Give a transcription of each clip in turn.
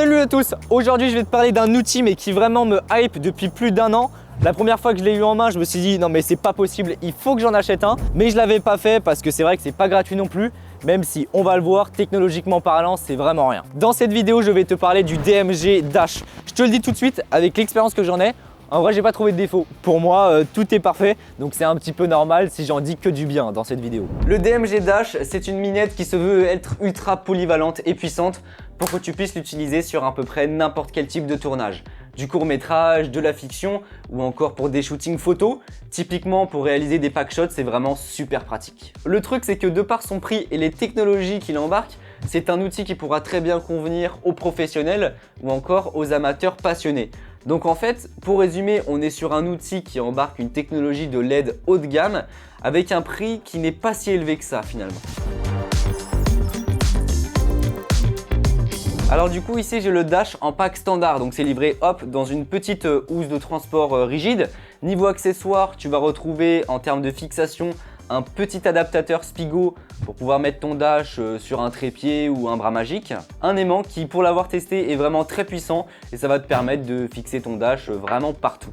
Salut à tous, aujourd'hui je vais te parler d'un outil mais qui vraiment me hype depuis plus d'un an. La première fois que je l'ai eu en main, je me suis dit non mais c'est pas possible, il faut que j'en achète un. Mais je l'avais pas fait parce que c'est vrai que c'est pas gratuit non plus. Même si on va le voir, technologiquement parlant, c'est vraiment rien. Dans cette vidéo, je vais te parler du DMG Dash. Je te le dis tout de suite, avec l'expérience que j'en ai, en vrai, j'ai pas trouvé de défaut. Pour moi, tout est parfait, donc c'est un petit peu normal si j'en dis que du bien dans cette vidéo. Le DMG Dash, c'est une minette qui se veut être ultra polyvalente et puissante pour que tu puisses l'utiliser sur à peu près n'importe quel type de tournage. Du court-métrage, de la fiction ou encore pour des shootings photos. Typiquement pour réaliser des packshots, c'est vraiment super pratique. Le truc, c'est que de par son prix et les technologies qu'il embarque, c'est un outil qui pourra très bien convenir aux professionnels ou encore aux amateurs passionnés. Donc en fait, pour résumer, on est sur un outil qui embarque une technologie de LED haut de gamme avec un prix qui n'est pas si élevé que ça finalement. Alors du coup ici j'ai le Dash en pack standard, donc c'est livré hop dans une petite housse de transport rigide. Niveau accessoires, tu vas retrouver en termes de fixation un petit adaptateur Spigo pour pouvoir mettre ton Dash sur un trépied ou un bras magique. Un aimant qui, pour l'avoir testé, est vraiment très puissant et ça va te permettre de fixer ton Dash vraiment partout.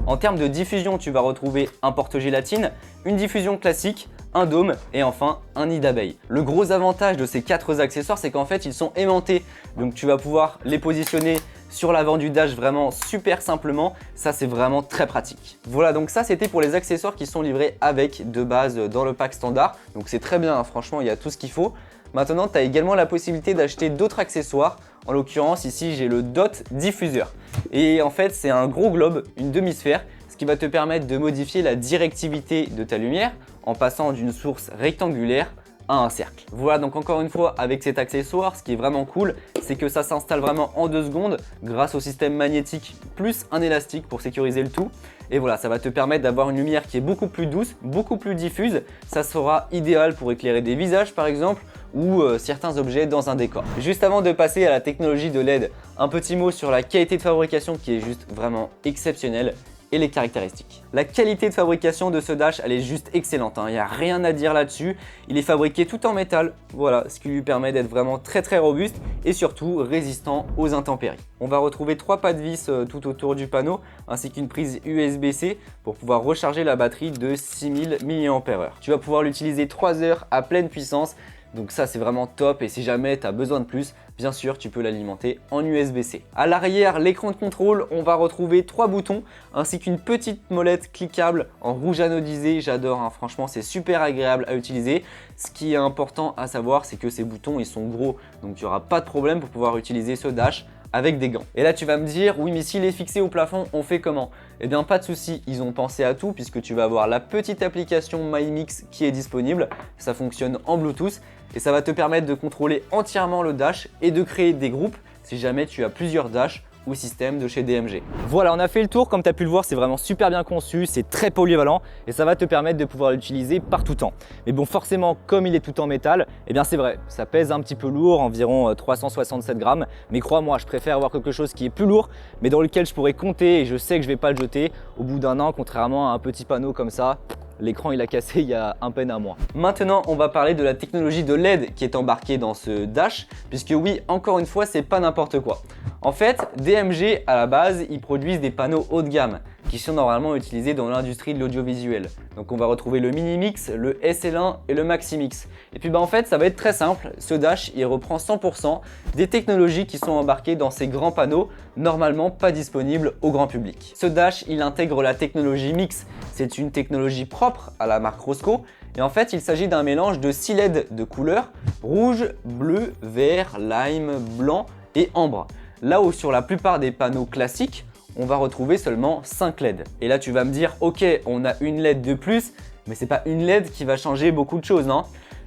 En termes de diffusion, tu vas retrouver un porte-gélatine, une diffusion classique, un dôme et enfin un nid d'abeille. Le gros avantage de ces 4 accessoires, c'est qu'en fait ils sont aimantés. Donc tu vas pouvoir les positionner sur l'avant du Dash vraiment super simplement. Ça c'est vraiment très pratique. Voilà, donc ça c'était pour les accessoires qui sont livrés avec de base dans le pack standard. Donc c'est très bien, hein, franchement il y a tout ce qu'il faut. Maintenant tu as également la possibilité d'acheter d'autres accessoires. En l'occurrence ici j'ai le Dot diffuseur. Et en fait c'est un gros globe, une demi-sphère, ce qui va te permettre de modifier la directivité de ta lumière en passant d'une source rectangulaire à un cercle. Voilà, donc encore une fois avec cet accessoire, ce qui est vraiment cool, c'est que ça s'installe vraiment en 2 secondes grâce au système magnétique plus un élastique pour sécuriser le tout. Et voilà, ça va te permettre d'avoir une lumière qui est beaucoup plus douce, beaucoup plus diffuse. Ça sera idéal pour éclairer des visages par exemple ou certains objets dans un décor. Juste avant de passer à la technologie de LED, un petit mot sur la qualité de fabrication qui est juste vraiment exceptionnelle et les caractéristiques. La qualité de fabrication de ce Dash, elle est juste excellente, hein. Il n'y a rien à dire là-dessus. Il est fabriqué tout en métal, voilà, ce qui lui permet d'être vraiment très robuste et surtout résistant aux intempéries. On va retrouver 3 pas de vis tout autour du panneau ainsi qu'une prise USB-C pour pouvoir recharger la batterie de 6000 mAh. Tu vas pouvoir l'utiliser 3 heures à pleine puissance. Donc ça c'est vraiment top et si jamais tu as besoin de plus, bien sûr tu peux l'alimenter en USB-C. À l'arrière, l'écran de contrôle, on va retrouver 3 boutons ainsi qu'une petite molette cliquable en rouge anodisé. J'adore, hein, franchement c'est super agréable à utiliser. Ce qui est important à savoir, c'est que ces boutons ils sont gros, donc il n'y aura pas de problème pour pouvoir utiliser ce Dash avec des gants. Et là tu vas me dire, oui mais s'il est fixé au plafond, on fait comment? Eh bien pas de souci, ils ont pensé à tout puisque tu vas avoir la petite application MyMix qui est disponible. Ça fonctionne en Bluetooth et ça va te permettre de contrôler entièrement le Dash et de créer des groupes si jamais tu as plusieurs Dash ou systèmes de chez DMG. Voilà, on a fait le tour, comme tu as pu le voir, c'est vraiment super bien conçu, c'est très polyvalent et ça va te permettre de pouvoir l'utiliser par tout temps. Mais bon, forcément, comme il est tout en métal, eh bien c'est vrai, ça pèse un petit peu lourd, environ 367 grammes, mais crois-moi, je préfère avoir quelque chose qui est plus lourd, mais dans lequel je pourrais compter et je sais que je vais pas le jeter au bout d'un an, contrairement à un petit panneau comme ça. L'écran il a cassé il y a à peine un mois. Maintenant on va parler de la technologie de LED qui est embarquée dans ce Dash, puisque oui, encore une fois c'est pas n'importe quoi. En fait, DMG à la base ils produisent des panneaux haut de gamme qui sont normalement utilisés dans l'industrie de l'audiovisuel. Donc on va retrouver le Minimix, le SL1 et le Maximix. Et puis en fait ça va être très simple, ce Dash il reprend 100% des technologies qui sont embarquées dans ces grands panneaux, normalement pas disponibles au grand public. Ce Dash il intègre la technologie Mix, c'est une technologie propre à la marque Rosco. Et en fait il s'agit d'un mélange de 6 LED de couleurs rouge, bleu, vert, lime, blanc et ambre. Là où sur la plupart des panneaux classiques, on va retrouver seulement 5 LED. Et là tu vas me dire, ok, on a une LED de plus, mais c'est pas une LED qui va changer beaucoup de choses, non?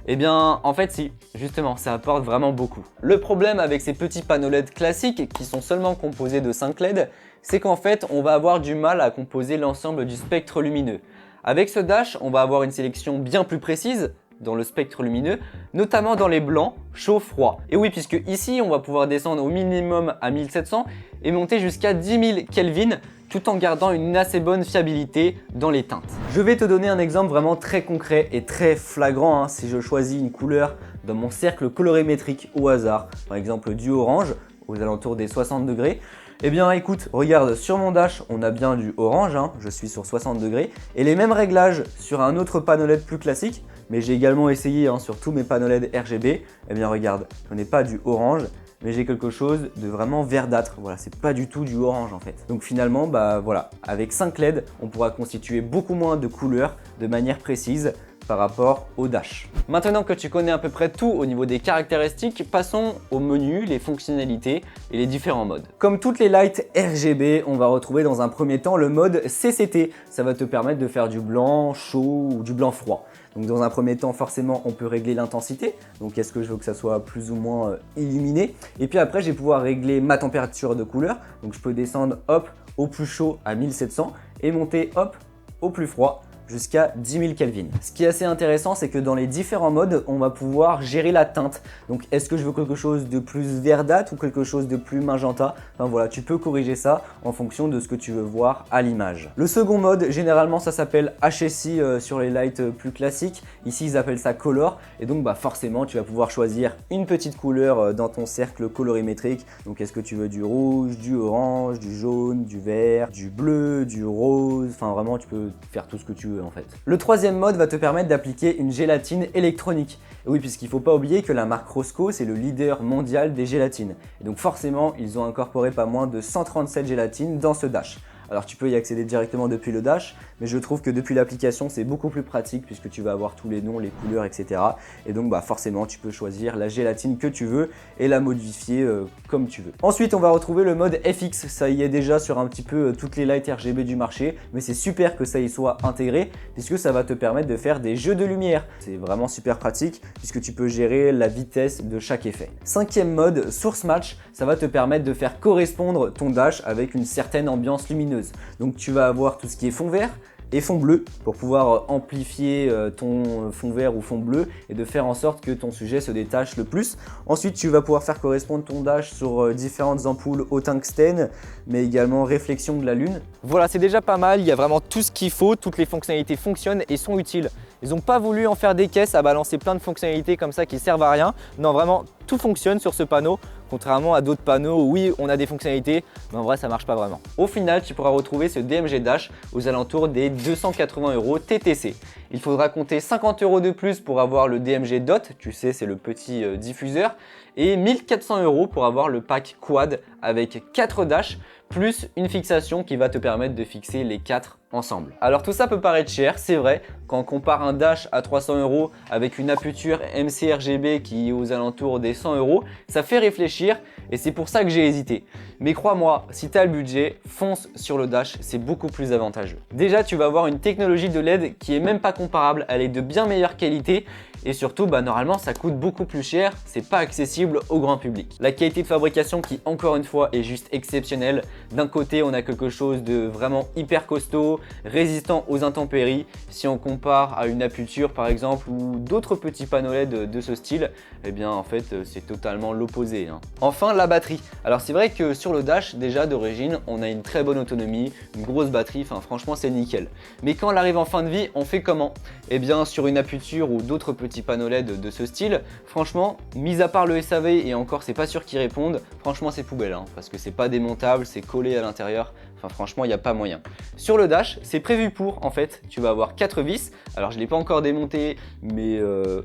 Eh bien, en fait si, justement, ça apporte vraiment beaucoup. Le problème avec ces petits panneaux LED classiques, qui sont seulement composés de 5 LED, c'est qu'en fait, on va avoir du mal à composer l'ensemble du spectre lumineux. Avec ce Dash, on va avoir une sélection bien plus précise dans le spectre lumineux, notamment dans les blancs, chaud, froid. Et oui, puisque ici, on va pouvoir descendre au minimum à 1700 et monter jusqu'à 10 000 Kelvin, tout en gardant une assez bonne fiabilité dans les teintes. Je vais te donner un exemple vraiment très concret et très flagrant, hein. Si je choisis une couleur dans mon cercle colorimétrique au hasard, par exemple du orange aux alentours des 60 degrés. Eh bien écoute, regarde, sur mon dash, on a bien du orange, je suis sur 60 degrés, et les mêmes réglages sur un autre panneau LED plus classique, mais j'ai également essayé sur tous mes panneaux LED RGB. Eh bien regarde, je n'ai pas du orange, mais j'ai quelque chose de vraiment verdâtre. Voilà, c'est pas du tout du orange en fait. Donc finalement, voilà, avec 5 LED, on pourra constituer beaucoup moins de couleurs de manière précise par rapport au dash. Maintenant que tu connais à peu près tout au niveau des caractéristiques, passons au menu, les fonctionnalités et les différents modes. Comme toutes les lights RGB, on va retrouver dans un premier temps le mode CCT. Ça va te permettre de faire du blanc chaud ou du blanc froid. Donc dans un premier temps, forcément, on peut régler l'intensité. Donc est-ce que je veux que ça soit plus ou moins illuminé? Et puis après, je vais pouvoir régler ma température de couleur. Donc je peux descendre hop au plus chaud à 1700 et monter hop au plus froid jusqu'à 10 000 Kelvin. Ce qui est assez intéressant, c'est que dans les différents modes, on va pouvoir gérer la teinte. Donc est-ce que je veux quelque chose de plus verdâtre ou quelque chose de plus magenta? Enfin voilà, tu peux corriger ça en fonction de ce que tu veux voir à l'image. Le second mode, généralement ça s'appelle HSI sur les lights plus classiques. Ici ils appellent ça Color et donc forcément tu vas pouvoir choisir une petite couleur dans ton cercle colorimétrique. Donc est-ce que tu veux du rouge, du orange, du jaune, du vert, du bleu, du rose, enfin vraiment tu peux faire tout ce que tu veux en fait. Le troisième mode va te permettre d'appliquer une gélatine électronique. Et oui, puisqu'il ne faut pas oublier que la marque Rosco, c'est le leader mondial des gélatines. Et donc forcément, ils ont incorporé pas moins de 137 gélatines dans ce dash. Alors tu peux y accéder directement depuis le dash, mais je trouve que depuis l'application c'est beaucoup plus pratique puisque tu vas avoir tous les noms, les couleurs, etc. Et donc forcément tu peux choisir la gélatine que tu veux et la modifier comme tu veux. Ensuite on va retrouver le mode FX, ça y est déjà sur un petit peu toutes les lights RGB du marché, mais c'est super que ça y soit intégré puisque ça va te permettre de faire des jeux de lumière. C'est vraiment super pratique puisque tu peux gérer la vitesse de chaque effet. Cinquième mode, Source Match, ça va te permettre de faire correspondre ton dash avec une certaine ambiance lumineuse. Donc tu vas avoir tout ce qui est fond vert et fond bleu pour pouvoir amplifier ton fond vert ou fond bleu et de faire en sorte que ton sujet se détache le plus. Ensuite tu vas pouvoir faire correspondre ton dash sur différentes ampoules au tungstène mais également réflexion de la lune. Voilà, c'est déjà pas mal, il y a vraiment tout ce qu'il faut, toutes les fonctionnalités fonctionnent et sont utiles. Ils n'ont pas voulu en faire des caisses à balancer plein de fonctionnalités comme ça qui servent à rien. Non, vraiment tout fonctionne sur ce panneau. Contrairement à d'autres panneaux où oui, on a des fonctionnalités, mais en vrai, ça marche pas vraiment. Au final, tu pourras retrouver ce DMG Dash aux alentours des 280 € TTC. Il faudra compter 50 € de plus pour avoir le DMG Dot, tu sais, c'est le petit diffuseur, et 1400 € pour avoir le pack Quad avec 4 dashs, plus une fixation qui va te permettre de fixer les 4 ensemble. Alors tout ça peut paraître cher, c'est vrai, quand on compare un dash à 300 € avec une aperture MC-RGB qui est aux alentours des 100 €, ça fait réfléchir et c'est pour ça que j'ai hésité. Mais crois-moi, si tu as le budget, fonce sur le dash, c'est beaucoup plus avantageux. Déjà, tu vas avoir une technologie de LED qui est même pas comparable, elle est de bien meilleure qualité et surtout, normalement, ça coûte beaucoup plus cher, c'est pas accessible au grand public. La qualité de fabrication qui, encore une fois, est juste exceptionnelle. D'un côté, on a quelque chose de vraiment hyper costaud, résistant aux intempéries. Si on compare à une aperture, par exemple, ou d'autres petits panneaux LED de ce style, eh bien, en fait, c'est totalement l'opposé. Enfin, la batterie. Alors, c'est vrai que sur le dash, déjà d'origine, on a une très bonne autonomie, une grosse batterie, enfin, franchement, c'est nickel. Mais quand elle arrive en fin de vie, on fait comment? Eh bien, sur une aperture ou d'autres petits panneaux LED de ce style, franchement, mis à part le SAV et encore c'est pas sûr qu'ils répondent, franchement c'est poubelle parce que c'est pas démontable, c'est collé à l'intérieur, enfin franchement il n'y a pas moyen. Sur le dash, c'est prévu pour en fait, tu vas avoir 4 vis, alors je l'ai pas encore démonté mais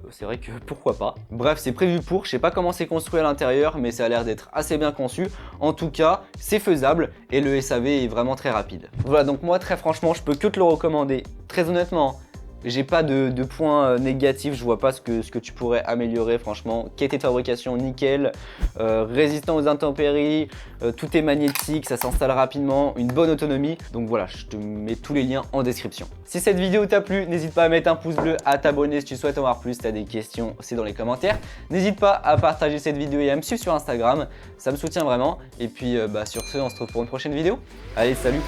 c'est vrai que pourquoi pas. Bref, c'est prévu pour, je sais pas comment c'est construit à l'intérieur mais ça a l'air d'être assez bien conçu. En tout cas, c'est faisable et le SAV est vraiment très rapide. Voilà, donc moi très franchement, je peux que te le recommander. Très honnêtement, j'ai pas de points négatifs, je vois pas ce que tu pourrais améliorer franchement. Qualité de fabrication nickel, résistant aux intempéries, tout est magnétique, ça s'installe rapidement, une bonne autonomie. Donc voilà, je te mets tous les liens en description. Si cette vidéo t'a plu, n'hésite pas à mettre un pouce bleu, à t'abonner si tu souhaites en voir plus, si tu as des questions, c'est dans les commentaires. N'hésite pas à partager cette vidéo et à me suivre sur Instagram, ça me soutient vraiment. Et puis sur ce, on se retrouve pour une prochaine vidéo. Allez, salut!